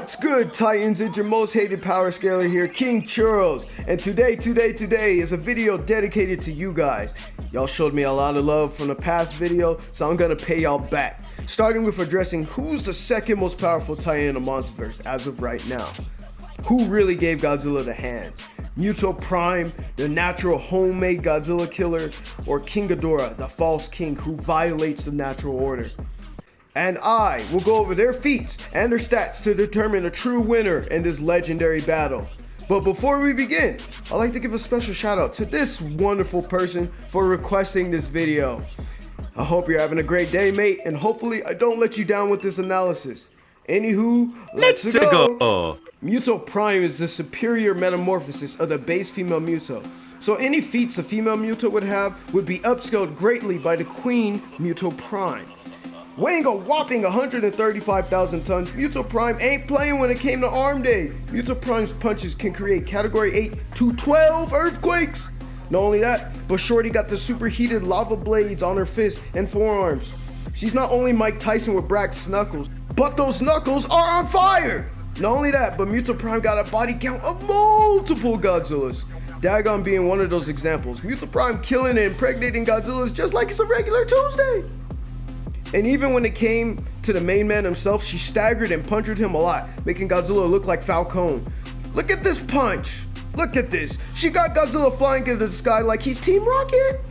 What's good, Titans? It's your most hated power scaler here, King Churros. And today is a video dedicated to you guys. Y'all showed me a lot of love from the past video, so I'm gonna pay y'all back. Starting with addressing who's the second most powerful Titan in the Monsterverse as of right now. Who really gave Godzilla the hands? Muto Prime, the natural homemade Godzilla killer, or King Ghidorah, the false king who violates the natural order? And I will go over their feats and their stats to determine a true winner in this legendary battle. But before we begin, I'd like to give a special shout out to this wonderful person for requesting this video. I hope you're having a great day, mate, and hopefully I don't let you down with this analysis. Anywho, let's go. Muto Prime is the superior metamorphosis of the base female Muto. So any feats a female Muto would have would be upscaled greatly by the queen Muto Prime. Weighing a whopping 135,000 tons, Muto Prime ain't playing when it came to arm day. Muto Prime's punches can create category 8 to 12 earthquakes. Not only that, but Shorty got the superheated lava blades on her fists and forearms. She's not only Mike Tyson with Brax's knuckles, but those knuckles are on fire. Not only that, but Muto Prime got a body count of multiple Godzillas. Dagon being one of those examples. Muto Prime killing and impregnating Godzillas just like it's a regular Tuesday. And even when it came to the main man himself, she staggered and punctured him a lot, making Godzilla look like Falcone. Look at this punch. Look at this. She got Godzilla flying into the sky like he's Team Rocket.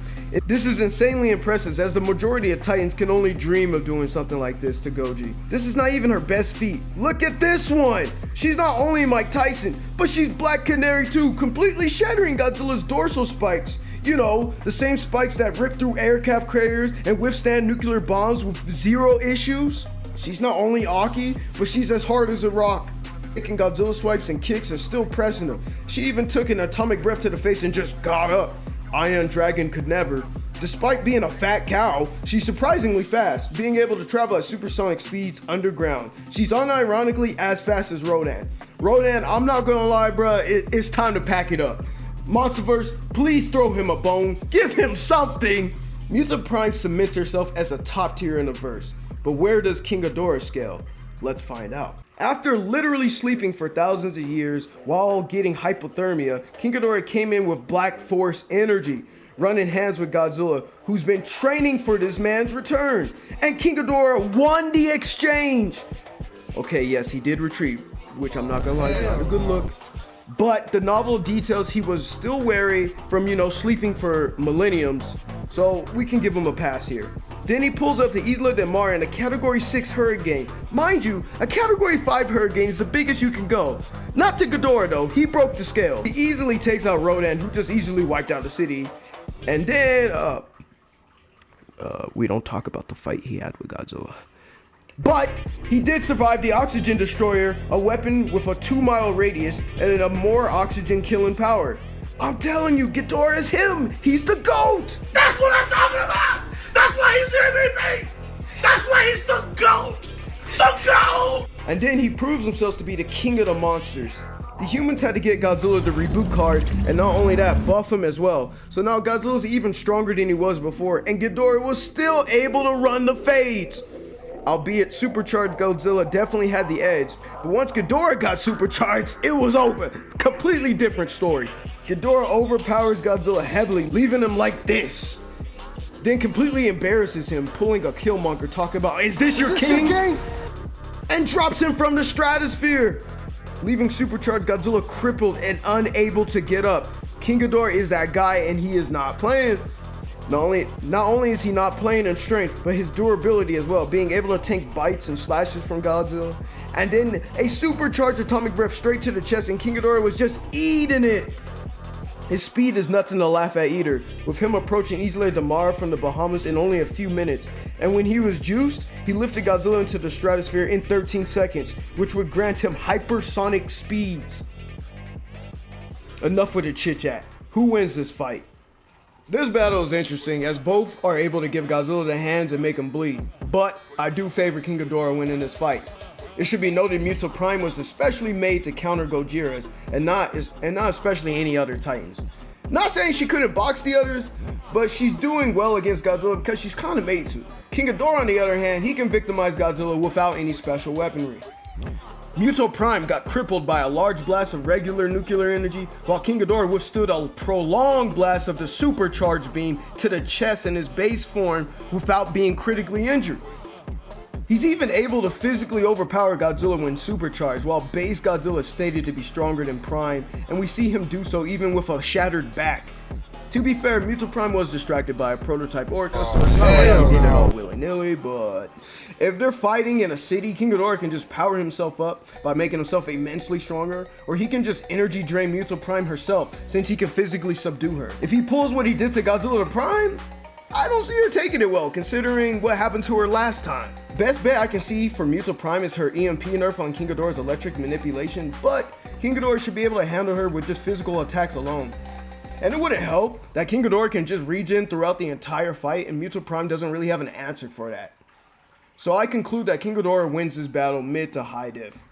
This is insanely impressive, as the majority of Titans can only dream of doing something like this to Goji. This is not even her best feat. Look at this one. She's not only Mike Tyson, but she's Black Canary too, completely shattering Godzilla's dorsal spikes. You know, the same spikes that rip through aircraft carriers and withstand nuclear bombs with zero issues. She's not only Aki, but she's as hard as a rock. Taking Godzilla swipes and kicks and still pressing them. She even took an atomic breath to the face and just got up. Iron Dragon could never. Despite being a fat cow, she's surprisingly fast, being able to travel at supersonic speeds underground. She's unironically as fast as Rodan. Rodan, I'm not gonna lie, bruh, it's time to pack it up. Monsterverse, please throw him a bone. Give him something. Muto Prime cements herself as a top tier in the verse. But where does King Ghidorah scale? Let's find out. After literally sleeping for thousands of years while getting hypothermia, King Ghidorah came in with Black Force energy, running hands with Godzilla, who's been training for this man's return. And King Ghidorah won the exchange. Okay, yes, he did retreat, which I'm not gonna lie, is not a good look. But the novel details he was still wary from, sleeping for millenniums. So we can give him a pass here. Then he pulls up the Isla de Mar in a category 6 hurricane. Mind you, a category 5 hurricane is the biggest you can go. Not to Ghidorah though, he broke the scale. He easily takes out Rodan, who just easily wiped out the city. And then, we don't talk about the fight he had with Godzilla. But he did survive the Oxygen Destroyer, a weapon with a 2-mile radius and a more oxygen killing power. I'm telling you, Ghidorah is him. He's the GOAT. That's what I'm talking about. That's why he's the MVP. That's why he's the GOAT. The GOAT. And then he proves himself to be the king of the monsters. The humans had to get Godzilla the reboot card, and not only that, buff him as well. So now Godzilla's even stronger than he was before, and Ghidorah was still able to run the fades. Albeit supercharged Godzilla definitely had the edge, but once Ghidorah got supercharged, it was over. Completely different story. Ghidorah overpowers Godzilla heavily, leaving him like this. Then completely embarrasses him, pulling a Killmonger, talking about, "Is this your king?" And drops him from the stratosphere, leaving supercharged Godzilla crippled and unable to get up. King Ghidorah is that guy, and he is not playing. Not only is he not playing in strength, but his durability as well, being able to tank bites and slashes from Godzilla. And then a supercharged atomic breath straight to the chest, and King Ghidorah was just eating it. His speed is nothing to laugh at either, with him approaching Isla de Mar from the Bahamas in only a few minutes. And when he was juiced, he lifted Godzilla into the stratosphere in 13 seconds, which would grant him hypersonic speeds. Enough with the chit chat. Who wins this fight? This battle is interesting, as both are able to give Godzilla the hands and make him bleed. But I do favor King Ghidorah winning this fight. It should be noted Muto Prime was especially made to counter Gojira's, and not especially any other Titans. Not saying she couldn't box the others, but she's doing well against Godzilla because she's kind of made to. King Ghidorah, on the other hand, he can victimize Godzilla without any special weaponry. Muto Prime got crippled by a large blast of regular nuclear energy, while King Ghidorah withstood a prolonged blast of the supercharged beam to the chest in his base form without being critically injured. He's even able to physically overpower Godzilla when supercharged, while base Godzilla is stated to be stronger than Prime, and we see him do so even with a shattered back. To be fair, Muto Prime was distracted by a prototype Orca, so it's not like he did it all willy-nilly, but if they're fighting in a city, King Ghidorah can just power himself up by making himself immensely stronger, or he can just energy drain Muto Prime herself, since he can physically subdue her. If he pulls what he did to Godzilla to Prime, I don't see her taking it well, considering what happened to her last time. Best bet I can see for Muto Prime is her EMP nerf on King Ghidorah's electric manipulation, but King Ghidorah should be able to handle her with just physical attacks alone. And it wouldn't help that King Ghidorah can just regen throughout the entire fight, and Muto Prime doesn't really have an answer for that. So I conclude that King Ghidorah wins this battle mid to high diff.